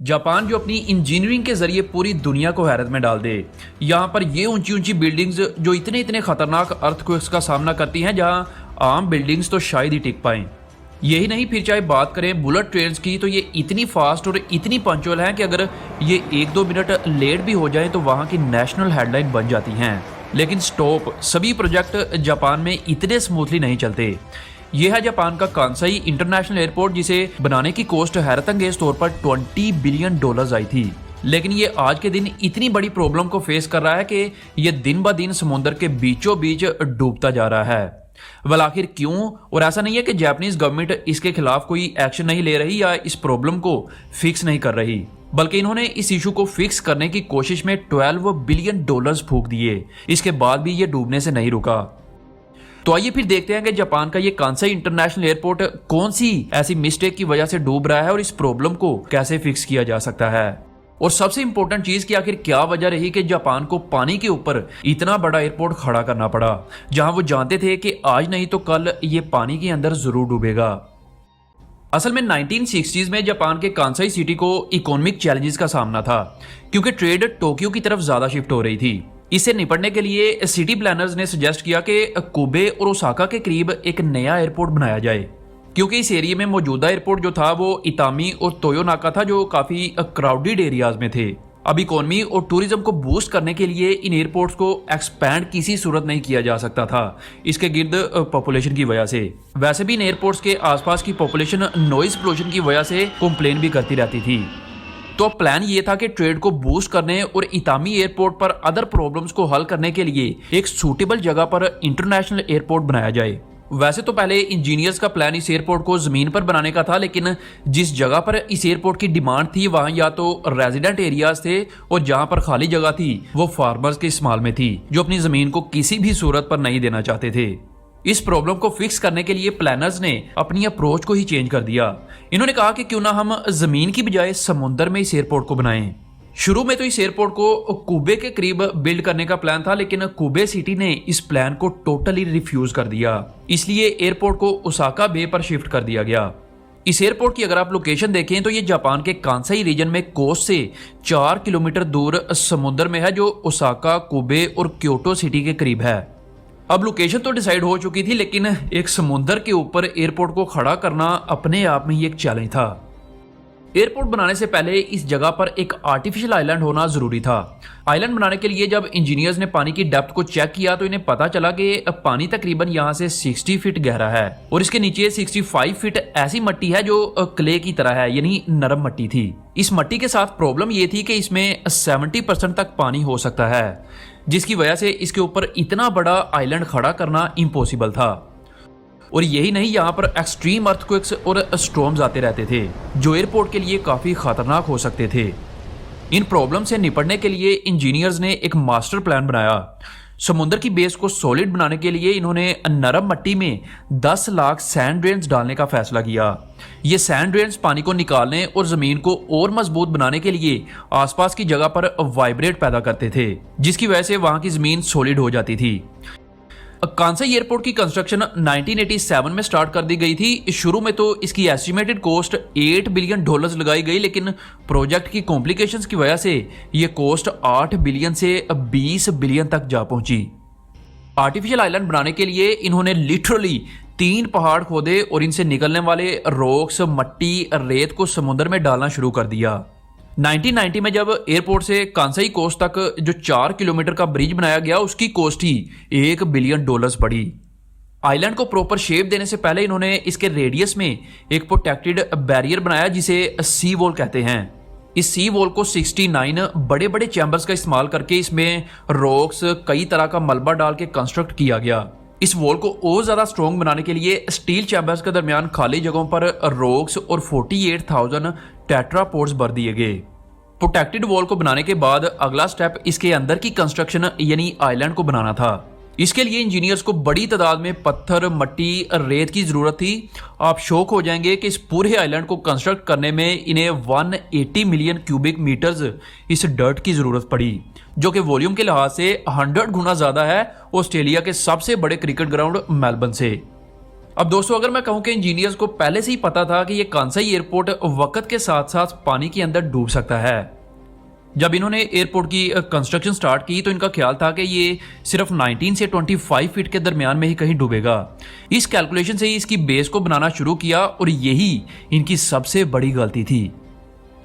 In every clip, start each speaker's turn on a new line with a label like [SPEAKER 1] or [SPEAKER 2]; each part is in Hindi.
[SPEAKER 1] जापान जो अपनी इंजीनियरिंग के जरिए पूरी दुनिया को हैरत में डाल दे। यहाँ पर ये ऊंची ऊंची बिल्डिंग्स जो इतने इतने खतरनाक अर्थक्वेक्स का सामना करती हैं, जहाँ आम बिल्डिंग्स तो शायद ही टिक पाएं। यही नहीं, फिर चाहे बात करें बुलेट ट्रेन्स की, तो ये इतनी फास्ट और इतनी पंक्चुअल हैं कि अगर ये 1-2 मिनट लेट भी हो जाएं तो वहाँ की नेशनल हेडलाइन बन जाती हैं। लेकिन स्टॉप, सभी प्रोजेक्ट जापान में इतने स्मूथली नहीं चलते। यह है जापान का कांसाई इंटरनेशनल एयरपोर्ट, जिसे बनाने की कॉस्ट हैरतअंगेज तौर पर $20 बिलियन आई थी। लेकिन ये आज के दिन इतनी बड़ी प्रॉब्लम को फेस कर रहा है कि ये दिन ब दिन समुद्र के बीचों बीच डूबता जा रहा है। वल आखिर क्यों? और ऐसा नहीं है कि जापानीज गवर्नमेंट इसके खिलाफ कोई एक्शन नहीं ले रही या इस प्रॉब्लम को फिक्स नहीं कर रही, बल्कि इन्होंने इस इशू को फिक्स करने की कोशिश में $12 बिलियन फूंक दिए। इसके बाद भी ये डूबने से नहीं रुका। तो आइए फिर देखते हैं कि जापान का ये कांसाई इंटरनेशनल एयरपोर्ट कौन सी ऐसी मिस्टेक की वजह से डूब रहा है और इस प्रॉब्लम को कैसे फिक्स किया जा सकता है। और सबसे इंपॉर्टेंट चीज कि आखिर क्या वजह रही कि जापान को पानी के ऊपर इतना बड़ा एयरपोर्ट खड़ा करना पड़ा, जहां वो जानते थे कि आज नहीं तो कल ये पानी के अंदर जरूर डूबेगा। असल में 1960s में जापान के कांसाई सिटी को इकोनॉमिक चैलेंजेस का सामना था, क्योंकि ट्रेड टोक्यो की तरफ ज्यादा शिफ्ट हो रही थी। इससे निपटने के लिए सिटी प्लानर्स ने सजेस्ट किया कि कोबे और ओसाका के करीब एक नया एयरपोर्ट बनाया जाए, क्योंकि इस एरिया में मौजूदा एयरपोर्ट जो था वो इतामी और तोयोनाका था, जो काफी क्राउडेड एरियाज में थे। अब इकोनॉमी और टूरिज्म को बूस्ट करने के लिए इन एयरपोर्ट्स को एक्सपैंड किसी सूरत नहीं किया जा सकता था, इसके गिर्द पॉपुलेशन की वजह से। वैसे भी इन एयरपोर्ट्स के आसपास की पॉपुलेशन नॉइज पोल्यूशन की वजह से कंप्लेन भी करती रहती थी। तो अब प्लान ये था कि ट्रेड को बूस्ट करने और इतामी एयरपोर्ट पर अदर प्रॉब्लम्स को हल करने के लिए एक सूटेबल जगह पर इंटरनेशनल एयरपोर्ट बनाया जाए। वैसे तो पहले इंजीनियर्स का प्लान इस एयरपोर्ट को जमीन पर बनाने का था, लेकिन जिस जगह पर इस एयरपोर्ट की डिमांड थी वहां या तो रेजिडेंट एरियाज थे और जहां पर खाली जगह थी वो फार्मर्स के इस्तेमाल में थी, जो अपनी जमीन को किसी भी सूरत पर नहीं देना चाहते थे। इस प्रॉब्लम को फिक्स करने के लिए प्लानर्स ने अपनी अप्रोच को ही चेंज कर दिया। इन्होंने कहा कि क्यों ना हम जमीन की बजाय समुद्र में इस एयरपोर्ट को बनाएं। शुरू में तो इस एयरपोर्ट को कुबे के करीब बिल्ड करने का प्लान था, लेकिन कुबे सिटी ने इस प्लान को टोटली रिफ्यूज कर दिया। इसलिए एयरपोर्ट को ओसाका बे पर शिफ्ट कर दिया गया। इस एयरपोर्ट की अगर आप लोकेशन देखें तो ये जापान के कांसाई रीजन में कोस्ट से 4 किलोमीटर दूर समुद्र में है, जो ओसाका, कुबे और क्योटो सिटी के करीब है। अब लोकेशन तो डिसाइड हो चुकी थी, लेकिन एक समुद्र के ऊपर एयरपोर्ट को खड़ा करना अपने आप में ही एक चैलेंज था। एयरपोर्ट बनाने से पहले इस जगह पर एक आर्टिफिशियल आइलैंड होना जरूरी था। आइलैंड बनाने के लिए जब इंजीनियर्स ने पानी की डेप्थ को चेक किया तो इन्हें पता चला कि पानी तकरीबन यहाँ से 60 फीट गहरा है और इसके नीचे 65 फीट ऐसी मिट्टी है जो क्ले की तरह है, यानी नरम मिट्टी थी। इस मिट्टी के साथ प्रॉब्लम ये थी कि इसमें 70% तक पानी हो सकता है, जिसकी वजह से इसके ऊपर इतना बड़ा आइलैंड खड़ा करना इम्पॉसिबल था। और यही नहीं, यहाँ पर एक्सट्रीम अर्थक्वेक्स और स्टॉर्म्स आते रहते थे, जो एयरपोर्ट के लिए काफी खतरनाक हो सकते थे। इन प्रॉब्लम से निपटने के लिए इंजीनियर्स ने एक मास्टर प्लान बनाया। समुद्र की बेस को सॉलिड बनाने के लिए इन्होंने नरम मिट्टी में 10 लाख सैंड ड्रेन्स डालने का फैसला किया। ये सैंड ड्रेन्स पानी को निकालने और जमीन को और मजबूत बनाने के लिए आसपास की जगह पर वाइब्रेट पैदा करते थे, जिसकी वजह से वहां की जमीन सॉलिड हो जाती थी। कांसाई एयरपोर्ट की कंस्ट्रक्शन 1987 में स्टार्ट कर दी गई थी। शुरू में तो इसकी एस्टिमेटेड कॉस्ट $8 बिलियन लगाई गई, लेकिन प्रोजेक्ट की कॉम्प्लिकेशंस की वजह से ये कॉस्ट 8 बिलियन से 20 बिलियन तक जा पहुंची। आर्टिफिशियल आइलैंड बनाने के लिए इन्होंने लिटरली 3 पहाड़ खोदे और इनसे निकलने वाले रॉक्स, मट्टी, रेत को समुद्र में डालना शुरू कर दिया। 1990 में जब एयरपोर्ट से कांसाई कोस्ट तक जो 4 किलोमीटर का ब्रिज बनाया गया, उसकी कॉस्ट ही $1 बिलियन पड़ी। आइलैंड को प्रॉपर शेप देने से पहले इन्होंने इसके रेडियस में एक प्रोटेक्टेड बैरियर बनाया, जिसे सी वॉल कहते हैं। इस सी वॉल को 69 बड़े बड़े चैम्बर्स का इस्तेमाल करके इसमें रॉक्स, कई तरह का मलबा डाल के कंस्ट्रक्ट किया गया। इस वॉल को और ज्यादा स्ट्रॉन्ग बनाने के लिए स्टील चैम्बर्स के दरमियान खाली जगहों पर रॉक्स और 48,000 टेट्रापोड्स भर दिए गए। प्रोटेक्टेड वॉल को बनाने के बाद अगला स्टेप इसके अंदर की कंस्ट्रक्शन यानी आइलैंड को बनाना था। इसके लिए इंजीनियर्स को बड़ी तादाद में पत्थर, मट्टी, रेत की जरूरत थी। आप शॉक हो जाएंगे कि इस पूरे आइलैंड को कंस्ट्रक्ट करने में इन्हें 180 मिलियन क्यूबिक मीटर्स इस डर्ट की जरूरत पड़ी, जो कि वॉल्यूम के लिहाज से 100 गुना ज्यादा है ऑस्ट्रेलिया के सबसे बड़े क्रिकेट ग्राउंड मेलबर्न से। अब दोस्तों, अगर मैं कहूं कि इंजीनियर्स को पहले से ही पता था कि ये कांसाई एयरपोर्ट वक्त के साथ साथ पानी के अंदर डूब सकता है। जब इन्होंने एयरपोर्ट की कंस्ट्रक्शन स्टार्ट की तो इनका ख्याल था कि ये सिर्फ 19 से 25 फीट के दरमियान में ही कहीं डूबेगा। इस कैलकुलेशन से ही इसकी बेस को बनाना शुरू किया और यही इनकी सबसे बड़ी गलती थी।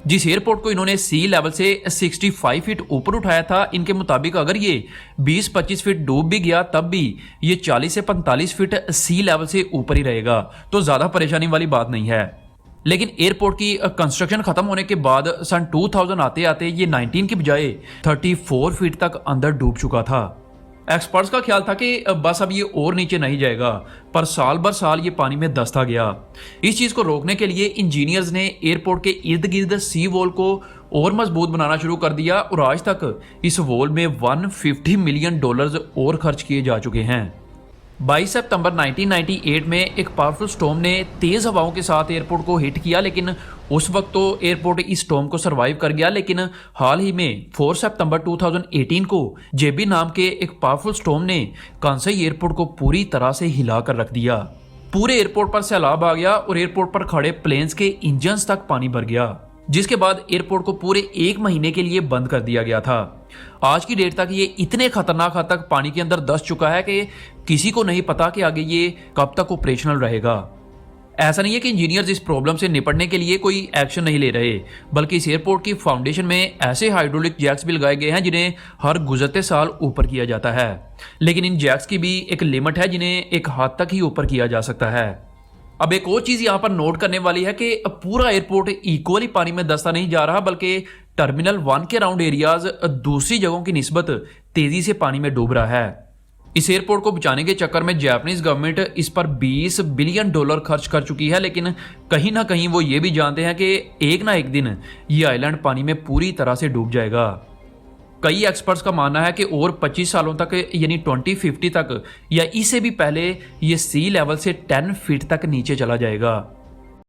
[SPEAKER 1] जिस एयरपोर्ट को इन्होंने सी लेवल से 65 फीट ऊपर उठाया था, इनके मुताबिक अगर ये 20-25 फीट डूब भी गया तब भी ये 40 से 45 फीट सी लेवल से ऊपर ही रहेगा, तो ज़्यादा परेशानी वाली बात नहीं है। लेकिन एयरपोर्ट की कंस्ट्रक्शन खत्म होने के बाद सन 2000 आते आते ये 19 की बजाय 34 फीट तक अंदर डूब चुका था। एक्सपर्ट्स का ख्याल था कि बस अब ये और नीचे नहीं जाएगा, पर साल भर साल ये पानी में दसता गया। इस चीज़ को रोकने के लिए इंजीनियर्स ने एयरपोर्ट के इर्द गिर्द सी वॉल को और मजबूत बनाना शुरू कर दिया और आज तक इस वॉल में $150 मिलियन और खर्च किए जा चुके हैं। 22 सितंबर 1998 में एक पावरफुल स्टॉर्म ने तेज़ हवाओं के साथ एयरपोर्ट को हिट किया, लेकिन उस वक्त तो एयरपोर्ट इस स्टॉर्म को सरवाइव कर गया। लेकिन हाल ही में 4 सितंबर 2018 को जेबी नाम के एक पावरफुल स्टॉर्म ने कांसाई एयरपोर्ट को पूरी तरह से हिला कर रख दिया। पूरे एयरपोर्ट पर सैलाब आ गया और एयरपोर्ट पर खड़े प्लेन्स के इंजन्स तक पानी भर गया, जिसके बाद एयरपोर्ट को पूरे 1 महीने के लिए बंद कर दिया गया था। आज की डेट तक ये इतने खतरनाक हद तक पानी के अंदर दस चुका है कि किसी को नहीं पता कि आगे ये कब तक ऑपरेशनल रहेगा। ऐसा नहीं है कि इंजीनियर्स इस प्रॉब्लम से निपटने के लिए कोई एक्शन नहीं ले रहे, बल्कि इस एयरपोर्ट की फाउंडेशन में ऐसे हाइड्रोलिक जैक्स भी लगाए गए हैं जिन्हें हर गुजरते साल ऊपर किया जाता है। लेकिन इन जैक्स की भी एक लिमिट है जिन्हें एक हाथ तक ही ऊपर किया जा सकता है। अब एक और चीज़ यहाँ पर नोट करने वाली है कि पूरा एयरपोर्ट इक्वली पानी में दसता नहीं जा रहा, बल्कि टर्मिनल 1 के राउंड एरियाज दूसरी जगहों की निस्बत तेजी से पानी में डूब रहा है। इस एयरपोर्ट को बचाने के चक्कर में जापानीज गवर्नमेंट इस पर $20 बिलियन खर्च कर चुकी है, लेकिन कहीं ना कहीं वो ये भी जानते हैं कि एक ना एक दिन ये आइलैंड पानी में पूरी तरह से डूब जाएगा। कई एक्सपर्ट्स का मानना है कि और 25 सालों तक यानी 2050 तक या इससे भी पहले ये सी लेवल से 10 फीट तक नीचे चला जाएगा।